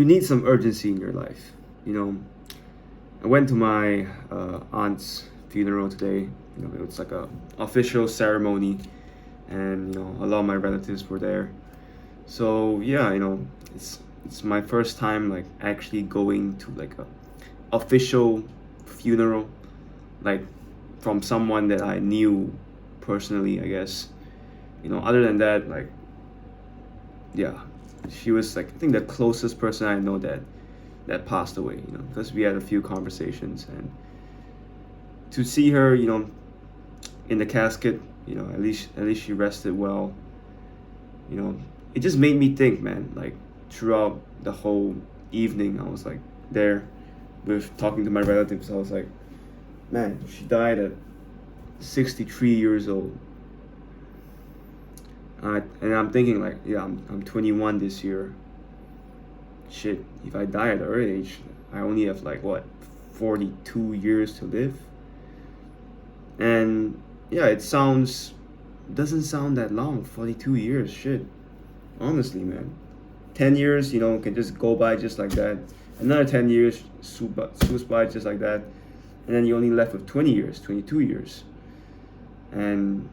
You need some urgency in your life. You know, I went to my aunt's funeral today. You know, it was like a official ceremony, and a lot of my relatives were there. So yeah, it's my first time like actually going to like a official funeral, like from someone that I knew personally, I guess. Other than that, like, yeah, she was like I think the closest person I know that passed away. Because we had a few conversations, and to see her, in the casket, at least she rested well. You know, it just made me think, man. Like throughout the whole evening, I was like there with talking to my relatives. I was like, man, she died at 63 years old. And I'm thinking like, yeah, I'm 21 this year. Shit, if I die at her age, I only have like what, 42 years to live. And yeah, doesn't sound that long. 42 years, shit. Honestly, man. 10 years, can just go by just like that. Another 10 years swoops by just like that. And then you're only left with 20 years, 22 years. And,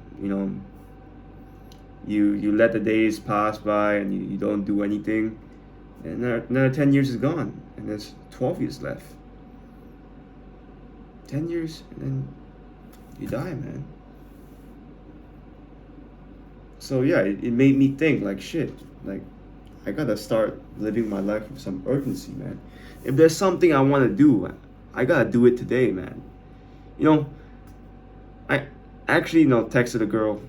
you let the days pass by and you don't do anything. And another 10 years is gone. And there's 12 years left. 10 years, and then you die, man. So yeah, it made me think like shit. Like I gotta start living my life with some urgency, man. If there's something I want to do, I gotta do it today, man. You know, I actually texted a girl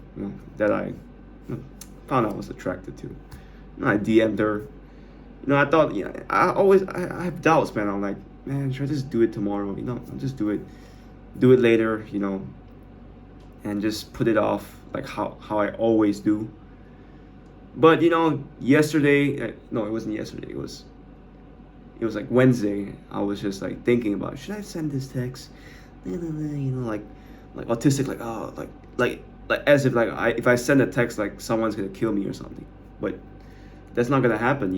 that I found out I was attracted to. I DM'd her. I thought I have doubts, man. I'm like, man, should I just do it tomorrow? I'll just do it later. And just put it off like how I always do. But yesterday, no, it wasn't yesterday. It was like Wednesday. I was just like thinking about, should I send this text? Like autistic, like oh, like as if like if I send a text, like someone's gonna kill me or something. But that's not gonna happen.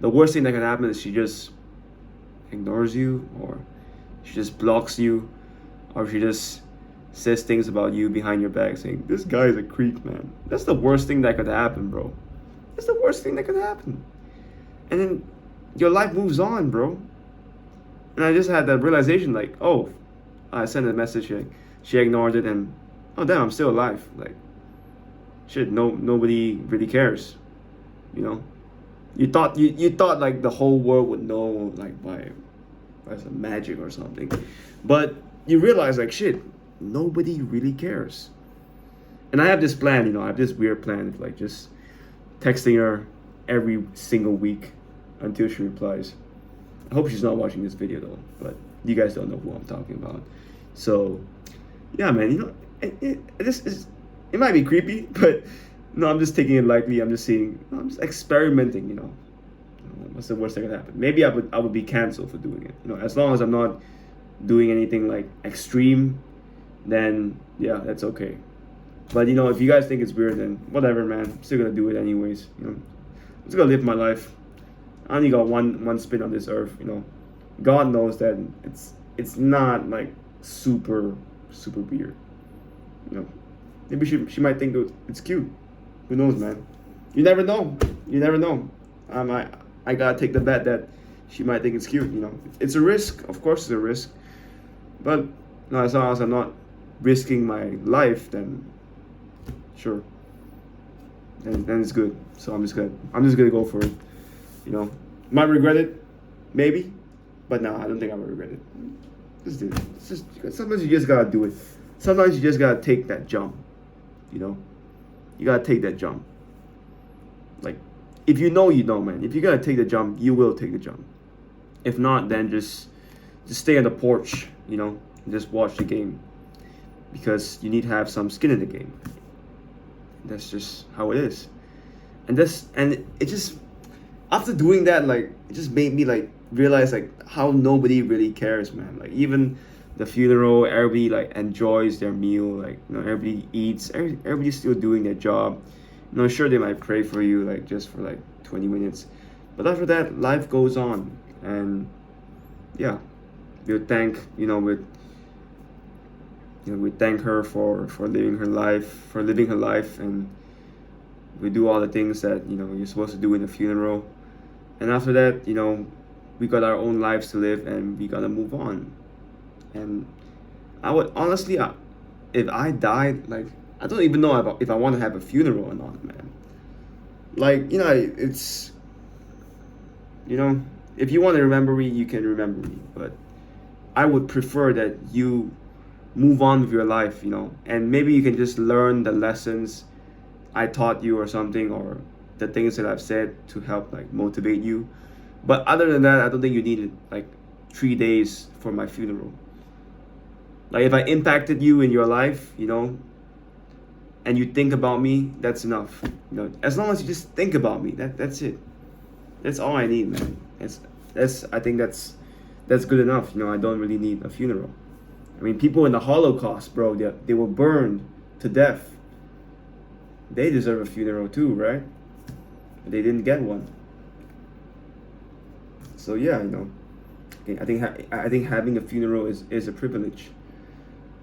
The worst thing that can happen is she just ignores you, or she just blocks you, or she just says things about you behind your back saying, this guy is a creep, man. That's the worst thing that could happen, bro. That's the worst thing that could happen. And then your life moves on, bro. And I just had that realization, like, oh, I sent a message, she ignored it, and oh damn, I'm still alive. Like, shit, nobody really cares. You thought like the whole world would know, like by some magic or something, but you realize like shit, nobody really cares. And I have this plan, I have this weird plan of like just texting her every single week until she replies. I hope she's not watching this video though, but you guys don't know who I'm talking about. So yeah, man, it might be creepy, but no, I'm just taking it lightly. I'm just I'm just experimenting, what's the worst that could happen? Maybe I would be canceled for doing it. As long as I'm not doing anything like extreme, then yeah, that's okay. But if you guys think it's weird, then whatever, man. I'm still gonna do it anyways. I'm just gonna live my life. I only got one spin on this earth. God knows that it's not like super weird. Maybe she might think it's cute. Who knows, man? You never know. You never know. I gotta take the bet that she might think it's cute. It's a risk. Of course, it's a risk. But no, as long as I'm not risking my life, then sure. Then it's good. So I'm just gonna go for it. Might regret it, maybe, but no, I don't think I will regret it. Just do it. Sometimes you just gotta do it. Sometimes you just gotta take that jump. You gotta take that jump. Like, if you know, man. If you gotta take the jump, you will take the jump. If not, then just stay on the porch, and just watch the game, because you need to have some skin in the game. That's just how it is. And it just, after doing that, like, it just made me like realize like how nobody really cares, man. Like, even the funeral, everybody like enjoys their meal, like everybody eats, everybody's still doing their job. Sure, they might pray for you like just for like 20 minutes, But after that, life goes on, and yeah, we thank we thank her for living her life, and we do all the things that you're supposed to do in a funeral. And after that, we got our own lives to live, and we gotta move on. And I would honestly, if I died, like, I don't even know if I want to have a funeral or not, man. Like, it's, you know, if you want to remember me, you can remember me. But I would prefer that you move on with your life, and maybe you can just learn the lessons I taught you or something, or the things that I've said to help like motivate you. But other than that, I don't think you needed like 3 days for my funeral. Like if I impacted you in your life, and you think about me, that's enough. As long as you just think about me, that's it. That's all I need, man. That's I think that's good enough. I don't really need a funeral. I mean, people in the Holocaust, bro, they were burned to death. They deserve a funeral too, right? They didn't get one. So yeah, I think having a funeral is a privilege.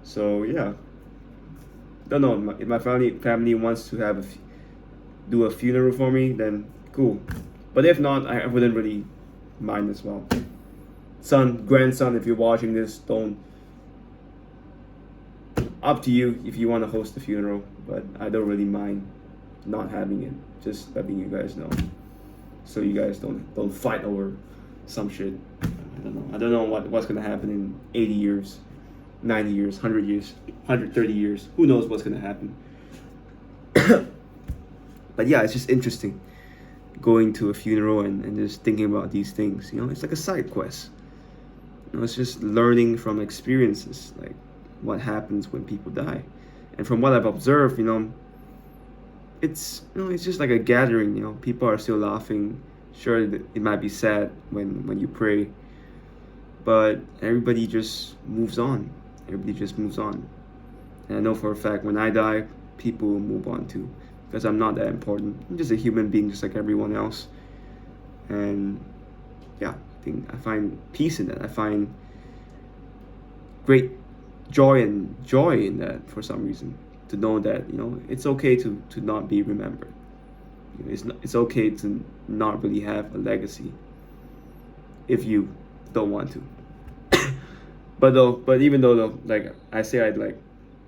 So yeah, don't know if my family wants to do a funeral for me, then cool. But if not, I wouldn't really mind as well. Grandson, if you're watching this, don't. Up to you if you want to host the funeral, but I don't really mind not having it. Just letting you guys know, so you guys don't fight over some shit. I don't know what's gonna happen in 80 years, 90 years, 100 years, 130 years. Who knows what's gonna happen? But yeah, it's just interesting going to a funeral and just thinking about these things. It's like a side quest. It's just learning from experiences, like what happens when people die. And from what I've observed, it's it's just like a gathering. People are still laughing. Sure, it might be sad when you pray, but everybody just moves on. Everybody just moves on. And I know for a fact when I die, people will move on too, because I'm not that important. I'm just a human being, just like everyone else. And yeah, I find peace in that. I find great joy in that for some reason, to know that it's okay to not be remembered. It's okay to not really have a legacy if you don't want to. But even though like I say, I'd like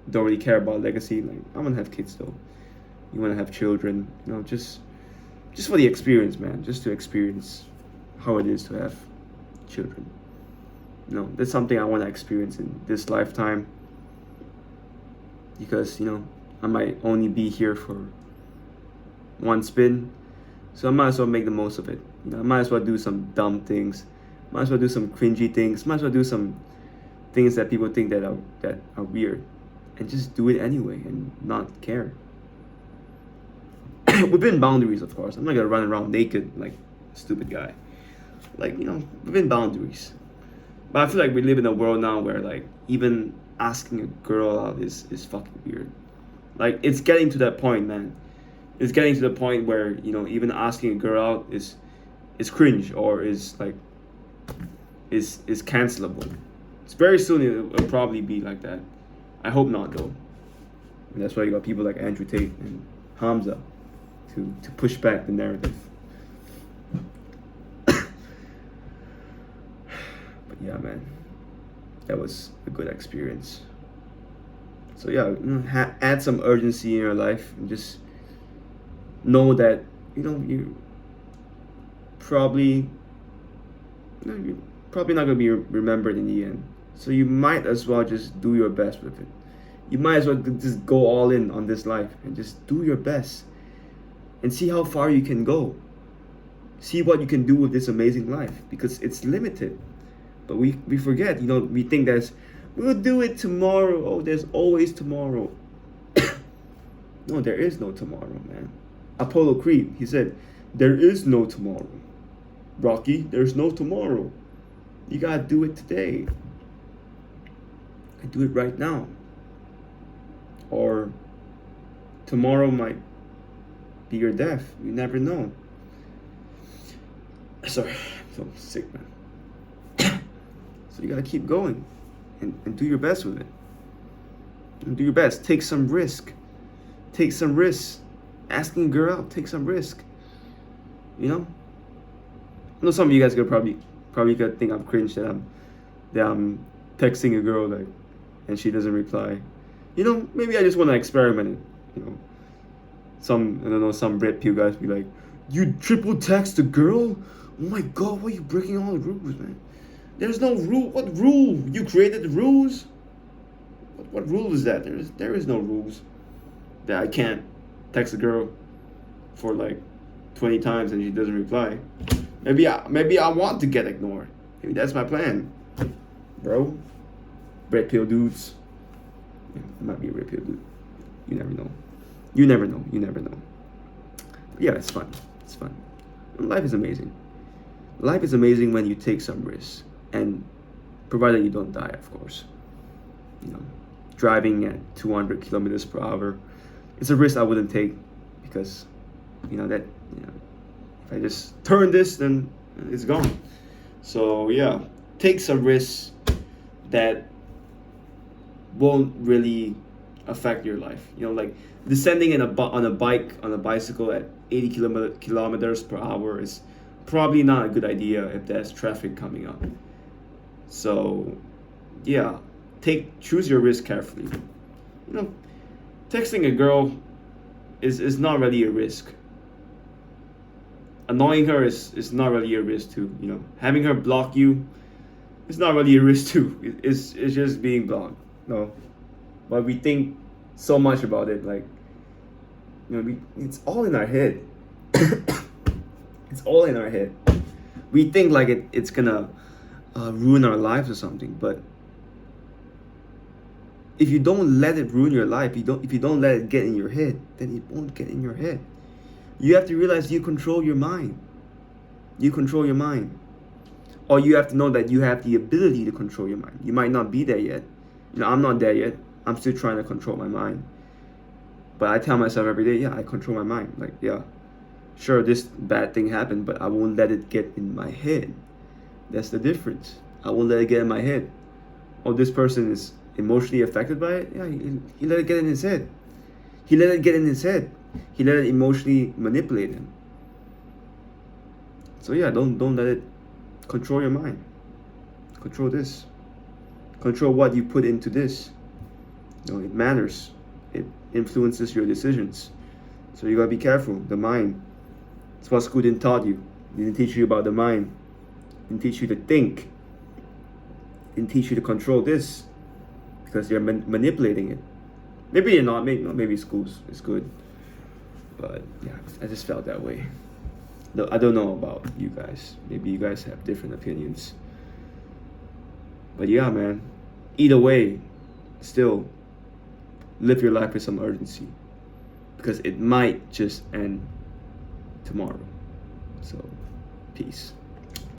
don't really care about legacy. Like I'm gonna have kids though. You wanna have children, just for the experience, man. Just to experience how it is to have children. That's something I want to experience in this lifetime, because I might only be here for one spin, so I might as well make the most of it. I might as well do some dumb things, might as well do some cringy things, might as well do some things that people think that are weird, and just do it anyway and not care. Within boundaries, of course. I'm not gonna run around naked like a stupid guy. Like within boundaries. But I feel like we live in a world now where like even asking a girl out is fucking weird. Like it's getting to that point, man. It's getting to the point where even asking a girl out is cringe, or is like is cancelable. It's very soon it'll probably be like that. I hope not though. And that's why you got people like Andrew Tate and Hamza to push back the narrative. Yeah, man, that was a good experience. So yeah, add some urgency in your life, and just know that you probably you're probably not gonna be remembered in the end. So you might as well just do your best with it. You might as well just go all in on this life and just do your best, and see how far you can go. See what you can do with this amazing life, because it's limited. But we forget, we think we'll do it tomorrow. Oh, there's always tomorrow. No, there is no tomorrow, man. Apollo Creed, he said, there is no tomorrow. Rocky, there's no tomorrow. You gotta do it today. And do it right now. Or tomorrow might be your death. You never know. Sorry, I'm so sick, man. So you gotta keep going, and do your best with it. And do your best. Take some risk. Take some risks. Asking a girl out. Take some risk. You know. I know some of you guys could probably could think I'm cringe that I'm texting a girl like, and she doesn't reply. You know, maybe I just want to experiment it. You know, I don't know, some red pill guys be like, you triple text a girl? Oh my god, why are you breaking all the rules, man? There's no rule. What rule? You created the rules? What rule is that? There is no rules that I can't text a girl for like 20 times and she doesn't reply. Maybe I want to get ignored. Maybe that's my plan, bro. Red pill dudes. Yeah, I might be a red pill dude. You never know. You never know. You never know. But yeah, it's fun. It's fun. Life is amazing. Life is amazing when you take some risks, and provided you don't die, of course. You know, driving at 200 kilometers per hour, it's a risk I wouldn't take, because that if I just turn this, then it's gone. So yeah, take some risks that won't really affect your life. Like descending on a bicycle at 80 kilometers per hour is probably not a good idea if there's traffic coming up. So yeah, choose your risk carefully. Texting a girl is not really a risk. Annoying her is not really a risk too. Having her block you is not really a risk too. It's just being blocked. No, but we think so much about it. Like, it's all in our head. It's all in our head. We think like it's gonna ruin our lives or something. But if you don't let it ruin your life, if you don't let it get in your head, then it won't get in your head. You have to realize you control your mind. You control your mind. Or you have to know that you have the ability to control your mind. You might not be there yet. I'm not there yet. I'm still trying to control my mind. But I tell myself every day, yeah, I control my mind. Like, yeah, sure, this bad thing happened, but I won't let it get in my head. That's the difference. I won't let it get in my head. Oh, this person is emotionally affected by it. Yeah, he let it get in his head. He let it get in his head. He let it emotionally manipulate him. So yeah, don't let it control your mind. Control this. Control what you put into this. It matters. It influences your decisions. So you gotta be careful. The mind. It's what school didn't taught you. It didn't teach you about the mind. It didn't teach you to think. It didn't teach you to control this, because you're manipulating it. Maybe you're not. Maybe schools is good. But yeah, I just felt that way. I don't know about you guys. Maybe you guys have different opinions. But yeah, man. Either way, still live your life with some urgency, because it might just end tomorrow. So, peace.